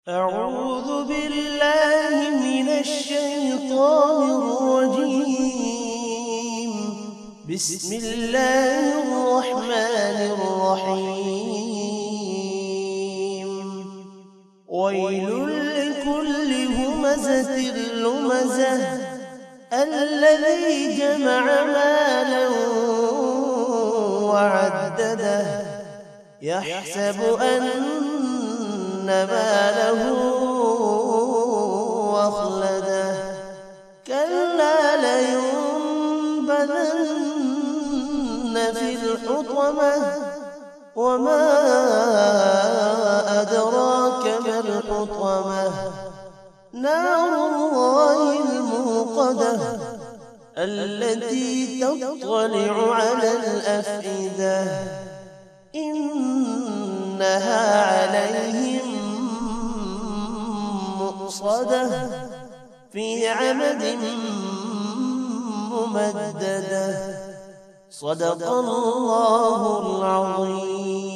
أعوذ بالله من الشيطان الرجيم. بسم الله الرحمن الرحيم. ويل لكل همزة لمزة الذي جمع مالا وعدده يحسب أن ماله أخلده كلا لينبذن في الحطمة وما أدراك ما الحطمة نار الله الموقدة التي تطلع على الأفئدة إنها عليهم مؤصدة في عمد ممددة. صدق الله العظيم.